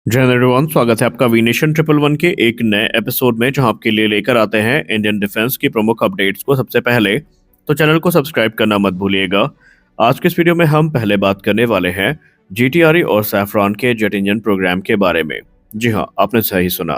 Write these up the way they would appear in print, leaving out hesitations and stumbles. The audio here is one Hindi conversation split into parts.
जय हिंद एवरीवन, स्वागत है आपका वीनेशन ट्रिपल वन के एक नए एपिसोड में, जहां आपके लिए लेकर आते हैं इंडियन डिफेंस की प्रमुख अपडेट्स को सबसे पहले। तो चैनल को सब्सक्राइब करना मत भूलिएगा। आज के इस वीडियो में हम पहले बात करने वाले हैं जीटीआरई और सैफरान के जेट इंजन प्रोग्राम के बारे में। जी हाँ, आपने सही सुना।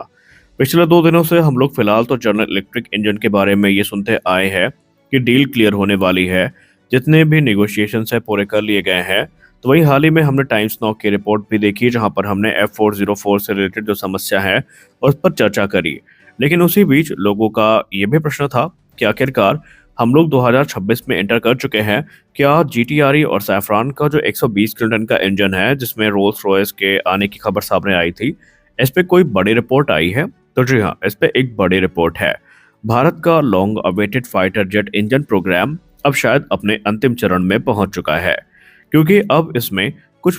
पिछले 2 दिनों से हम लोग फिलहाल तो जनरल इलेक्ट्रिक इंजन के बारे में ये सुनते आए हैं कि डील क्लियर होने वाली है, जितने भी निगोशिएशन है पूरे कर लिए गए हैं। तो वहीं हाल ही में हमने टाइम्स नाउ की रिपोर्ट भी देखी, जहां पर हमने F404 से रिलेटेड जो समस्या है उस पर चर्चा करी। लेकिन उसी बीच लोगों का ये भी प्रश्न था कि आखिरकार हम लोग 2026 में एंटर कर चुके हैं, क्या जीटीआरई और सैफरान का जो 120 किलोटन का इंजन है, जिसमें रोल्स रॉयस के आने की खबर सामने आई थी, इस पे कोई बड़ी रिपोर्ट आई है? तो जी हाँ, इस पे एक बड़ी रिपोर्ट है। भारत का long awaited fighter jet engine program अब शायद अपने अंतिम चरण में पहुंच चुका है, क्योंकि अब इसमें कुछ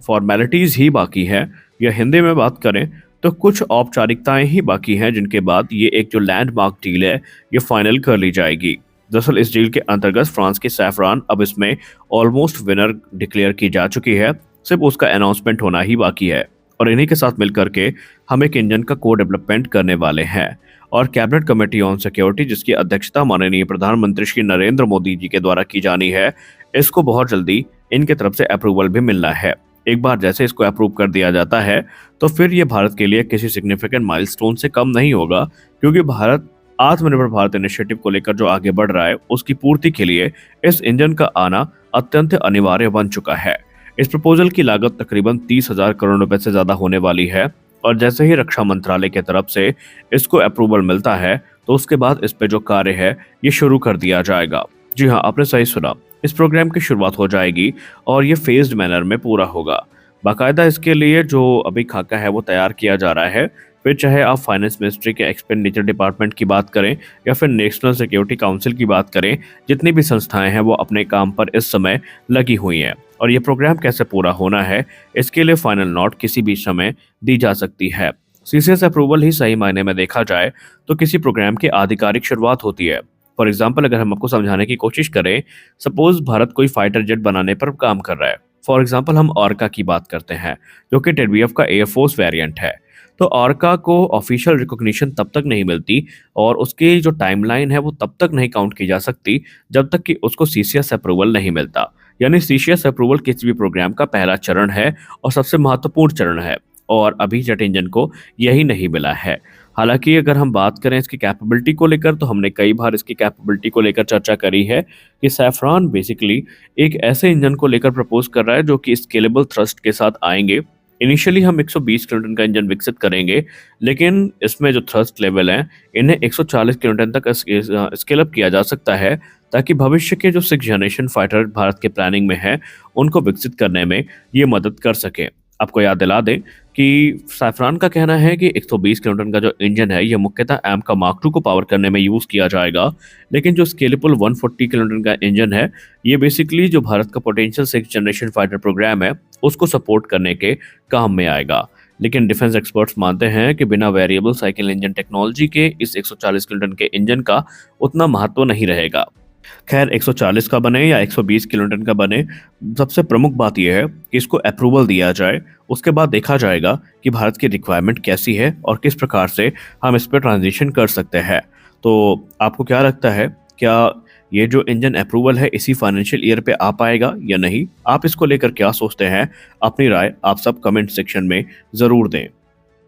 फॉर्मेलिटीज ही बाकी है, या हिंदी में बात करें तो कुछ औपचारिकताएं ही बाकी हैं, जिनके बाद ये एक जो लैंडमार्क डील है ये फाइनल कर ली जाएगी। दरअसल इस डील के अंतर्गत फ्रांस की सैफरान अब इसमें ऑलमोस्ट विनर डिक्लेयर की जा चुकी है, सिर्फ उसका अनाउंसमेंट होना ही बाकी है। और इन्हीं के साथ मिलकर के हम एक इंजन का को डेवलपमेंट करने वाले हैं। और कैबिनेट कमेटी ऑन सिक्योरिटी, जिसकी अध्यक्षता माननीय प्रधानमंत्री श्री नरेंद्र मोदी जी के द्वारा की जानी है, इसको बहुत जल्दी इनके तरफ से अप्रूवल भी मिलना है। एक बार जैसे इसको अप्रूव कर दिया जाता है तो फिर ये भारत के लिए किसी सिग्निफिकेंट माइलस्टोन से कम नहीं होगा, क्योंकि भारत आत्मनिर्भर भारत इनिशिएटिव को लेकर जो आगे बढ़ रहा है उसकी पूर्ति के लिए इस इंजन का आना अत्यंत अनिवार्य बन चुका है। इस प्रपोजल की लागत तकरीबन 30,000 करोड़ रुपए से ज्यादा होने वाली है, और जैसे ही रक्षा मंत्रालय की तरफ से इसको अप्रूवल मिलता है तो उसके बाद इस पे जो कार्य है ये शुरू कर दिया जाएगा। जी हाँ, आपने सही सुना, इस प्रोग्राम की शुरुआत हो जाएगी और ये फेज्ड मैनर में पूरा होगा। बाकायदा इसके लिए जो अभी खाका है वो तैयार किया जा रहा है। फिर चाहे आप फाइनेंस मिनिस्ट्री के एक्सपेंडिचर डिपार्टमेंट की बात करें या फिर नेशनल सिक्योरिटी काउंसिल की बात करें, जितनी भी संस्थाएं हैं वो अपने काम पर इस समय लगी हुई हैं। और ये प्रोग्राम कैसे पूरा होना है, इसके लिए फाइनल नोट किसी भी समय दी जा सकती है। सीसीएस अप्रूवल ही सही मायने में देखा जाए तो किसी प्रोग्राम की आधिकारिक शुरुआत होती है। फॉर एग्जाम्पल, अगर हम आपको समझाने की कोशिश करें, सपोज भारत कोई फाइटर जेट बनाने पर काम कर रहा है। फॉर एग्जाम्पल हम ऑर्का की बात करते हैं, जो कि टेडबीएफ का एयरफोर्स वेरिएंट है। तो ऑर्का को ऑफिशियल रिकॉग्निशन तब तक नहीं मिलती और उसकी जो टाइमलाइन है वो तब तक नहीं काउंट की जा सकती जब तक कि उसको सीसीएस अप्रूवल नहीं मिलता। यानी सीसीएस अप्रूवल किसी भी प्रोग्राम का पहला चरण है और सबसे महत्वपूर्ण चरण है, और अभी जेट इंजन को यही नहीं मिला है। हालांकि अगर हम बात करें इसकी कैपेबिलिटी को लेकर, तो हमने कई बार इसकी कैपेबिलिटी को लेकर चर्चा करी है कि सैफरान बेसिकली एक ऐसे इंजन को लेकर प्रपोज कर रहा है जो कि स्केलेबल थ्रस्ट के साथ आएंगे। इनिशियली हम 120 किलोटन का इंजन विकसित करेंगे, लेकिन इसमें जो थ्रस्ट लेवल है इन्हें 140 किलोटन तक स्केल अप किया जा सकता है, ताकि भविष्य के जो 6th जनरेशन फाइटर भारत के प्लानिंग में है उनको विकसित करने में ये मदद कर सके। आपको याद दिला दें कि सैफरान का कहना है कि 120 किलोटन का जो इंजन है ये मुख्यतः एम का मार्क 2 को पावर करने में यूज किया जाएगा, लेकिन जो स्केलेबल 140 किलोटन का इंजन है ये बेसिकली जो भारत का potential 6th generation fighter programme है उसको सपोर्ट करने के काम में आएगा। लेकिन डिफेंस एक्सपर्ट्स मानते हैं कि बिना वेरिएबल साइकिल इंजन टेक्नोलॉजी के इस 140 किलोटन के इंजन का उतना महत्व नहीं रहेगा। खैर, 140 का बने या 120 किलोटन का बने, सबसे प्रमुख बात यह है कि इसको अप्रूवल दिया जाए। उसके बाद देखा जाएगा कि भारत की रिक्वायरमेंट कैसी है और किस प्रकार से हम इस पर ट्रांजिशन कर सकते हैं। तो आपको क्या लगता है, क्या ये जो इंजन अप्रूवल है इसी फाइनेंशियल ईयर पे आ पाएगा या नहीं? आप इसको लेकर क्या सोचते हैं? अपनी राय आप सब कमेंट सेक्शन में ज़रूर दें।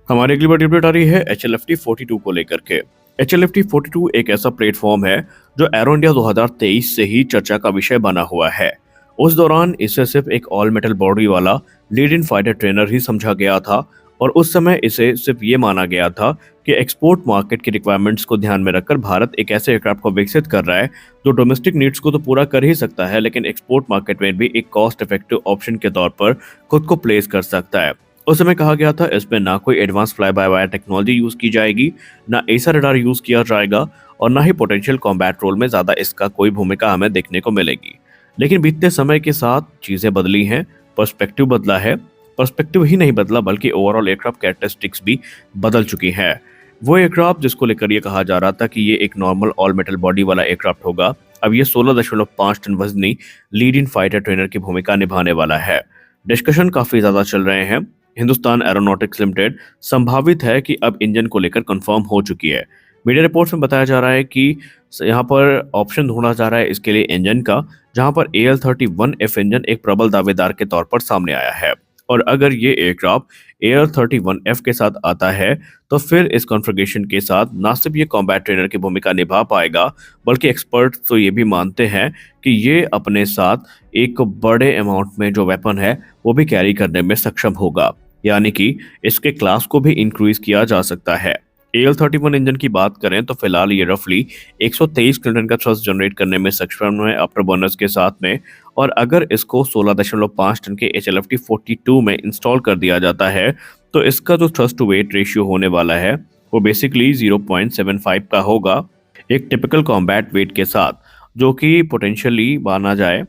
हमारी अगली बड़ी अपडेट आ रही है HLFT-42 को लेकर के। HLFT-42 एक ऐसा प्लेटफॉर्म है जो एरो इंडिया 2023 से ही चर्चा का विषय बना हुआ है। उस दौरान इसे सिर्फ एक ऑल मेटल बॉडी वाला लीड इन फाइटर ट्रेनर ही समझा गया था, और उस समय इसे सिर्फ ये माना गया था कि एक्सपोर्ट मार्केट की रिक्वायरमेंट्स को ध्यान में रखकर भारत एक ऐसे एयरक्राफ्ट को विकसित कर रहा है जो डोमेस्टिक नीड्स को तो पूरा कर ही सकता है, लेकिन एक्सपोर्ट मार्केट में भी एक कॉस्ट इफेक्टिव ऑप्शन के तौर पर खुद को प्लेस कर सकता है। उस समय कहा गया था इसमें ना कोई advance fly by wire technology use की जाएगी, ना एसा रडार यूज किया जाएगा, और ना ही पोटेंशियल कॉम्बैट रोल में ज्यादा इसका कोई भूमिका हमें देखने को मिलेगी। लेकिन बीतते समय के साथ चीजें बदली हैं, पर्सपेक्टिव बदला है। पर्सपेक्टिव ही नहीं बदला बल्कि ओवरऑल एयरक्राफ्ट कैरेक्टरिस्टिक्स भी बदल चुकी है। वो एयरक्राफ्ट जिसको लेकर ये कहा जा रहा था कि ये एक नॉर्मल ऑल मेटल बॉडी वाला एयरक्राफ्ट होगा, अब ये 16.5 टन वजनी लीड इन फाइटर ट्रेनर की भूमिका निभाने वाला है। डिस्कशन काफी ज्यादा चल रहे हैं हिंदुस्तान एरोनॉटिक्स लिमिटेड संभावित है कि अब इंजन को लेकर कंफर्म हो चुकी है। मीडिया रिपोर्ट्स में बताया जा रहा है कि यहाँ पर ऑप्शन ढूंढा जा रहा है इसके लिए इंजन का, जहां पर AL-31F इंजन एक प्रबल दावेदार के तौर पर सामने आया है। और अगर ये एयरक्राफ्ट AL-31F के साथ आता है तो फिर इस कॉन्फ़िगरेशन के साथ ना सिर्फ ये कॉम्बैट ट्रेनर की भूमिका निभा पाएगा, बल्कि एक्सपर्ट तो ये भी मानते हैं कि ये अपने साथ एक बड़े अमाउंट में जो वेपन है वो भी कैरी करने में सक्षम होगा, यानी कि इसके क्लास को भी इंक्रीज किया जा सकता है। AL-31 इंजन की बात करें तो फिलहाल ये रफली 123 किलोटन का थ्रस्ट जनरेट करने में सक्षम है आफ्टर बर्नर्स के साथ में। और अगर इसको 16.5 टन के HLFT-42 में इंस्टॉल कर दिया जाता है तो इसका जो थ्रस्ट टू वेट रेशियो होने वाला है वो बेसिकली 0.75 का होगा, एक टिपिकल कॉम्बैट वेट के साथ, जो कि पोटेंशियली माना जाए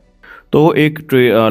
तो एक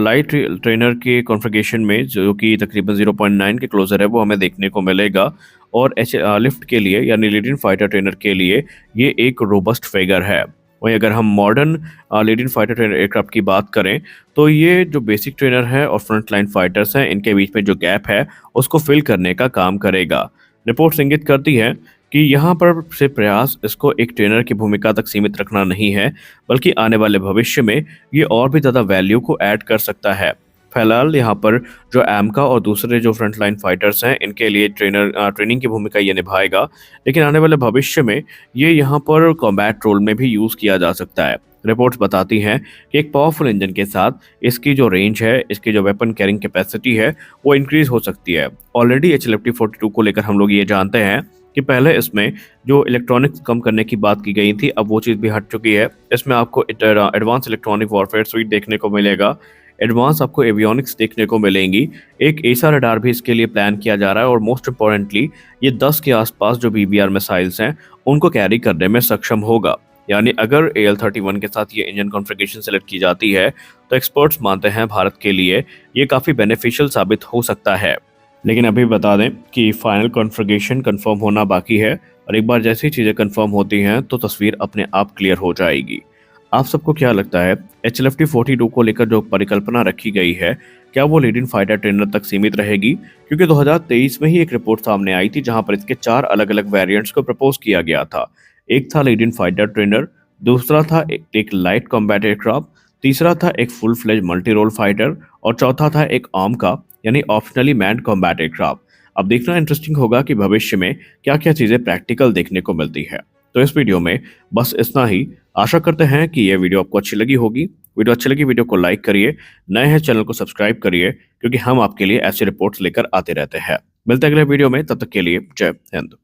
लाइट ट्रेनर के कॉन्फ़िगरेशन में जो कि तकरीबन 0.9 के क्लोजर है वो हमें देखने को मिलेगा। और लिफ्ट के लिए यानी लीड इन फाइटर ट्रेनर के लिए ये एक रोबस्ट फिगर है। वहीं अगर हम modern lead in fighter trainer aircraft की बात करें तो ये जो बेसिक ट्रेनर है और फ्रंट लाइन फाइटर्स हैं इनके बीच में जो गैप है उसको फिल करने का काम करेगा। रिपोर्ट्स इंगित करती है कि यहाँ पर से प्रयास इसको एक ट्रेनर की भूमिका तक सीमित रखना नहीं है, बल्कि आने वाले भविष्य में ये और भी ज़्यादा वैल्यू को ऐड कर सकता है। फिलहाल यहाँ पर जो एमका और दूसरे जो फ्रंट लाइन फाइटर्स हैं इनके लिए ट्रेनिंग की भूमिका ये निभाएगा, लेकिन आने वाले भविष्य में ये यहाँ पर कॉम्बैट रोल में भी यूज़ किया जा सकता है। रिपोर्ट्स बताती हैं कि एक पावरफुल इंजन के साथ इसकी जो रेंज है, इसकी जो वेपन कैरिंग कैपेसिटी है वो इंक्रीज हो सकती है। ऑलरेडी HLFT-42 को लेकर हम लोग ये जानते हैं कि पहले इसमें जो इलेक्ट्रॉनिक्स कम करने की बात की गई थी अब वो चीज़ भी हट चुकी है। इसमें आपको एडवांस इलेक्ट्रॉनिक वॉरफेयर सुइट देखने को मिलेगा, एडवांस आपको एवियोनिक्स देखने को मिलेंगी, एक एसा रडार भी इसके लिए प्लान किया जा रहा है और मोस्ट इम्पॉर्टेंटली ये 10 के आसपास जो BBR मिसाइल्स हैं उनको कैरी करने में सक्षम होगा। यानी अगर AL-31 के साथ ये इंजन कॉन्फ़िगरेशन सेलेक्ट की जाती है तो एक्सपर्ट्स मानते हैं भारत के लिए ये काफ़ी बेनिफिशियल साबित हो सकता है। लेकिन अभी बता दें कि फाइनल कॉन्फ़िगरेशन कंफर्म होना बाकी है और एक बार जैसी चीज़ें कंफर्म होती हैं तो तस्वीर अपने आप क्लियर हो जाएगी। आप सबको क्या लगता है HLFT-42 को लेकर जो परिकल्पना रखी गई है क्या वो लीड इन फाइटर ट्रेनर तक सीमित रहेगी? क्योंकि 2023 में ही एक रिपोर्ट सामने आई थी जहां पर इसके 4 अलग अलग वेरिएंट्स को प्रपोज किया गया था। एक था लीड इन फाइटर ट्रेनर, दूसरा था एक लाइट कॉम्बैट एयरक्राफ्ट, तीसरा था एक full fledge multi role fighter और चौथा था एक आर्म का यानी ऑप्शनली मैन्ड कॉम्बैट एयरक्राफ्ट। अब देखना इंटरेस्टिंग होगा कि भविष्य में क्या क्या चीज़ें प्रैक्टिकल देखने को मिलती है। तो इस वीडियो में बस इतना ही। आशा करते हैं कि यह वीडियो आपको अच्छी लगी होगी। वीडियो अच्छी लगी वीडियो को लाइक करिए, नए हैं चैनल को सब्सक्राइब करिए, क्योंकि हम आपके लिए ऐसी रिपोर्ट्स लेकर आते रहते हैं। मिलते हैं अगले वीडियो में, तब तक के लिए जय हिंद।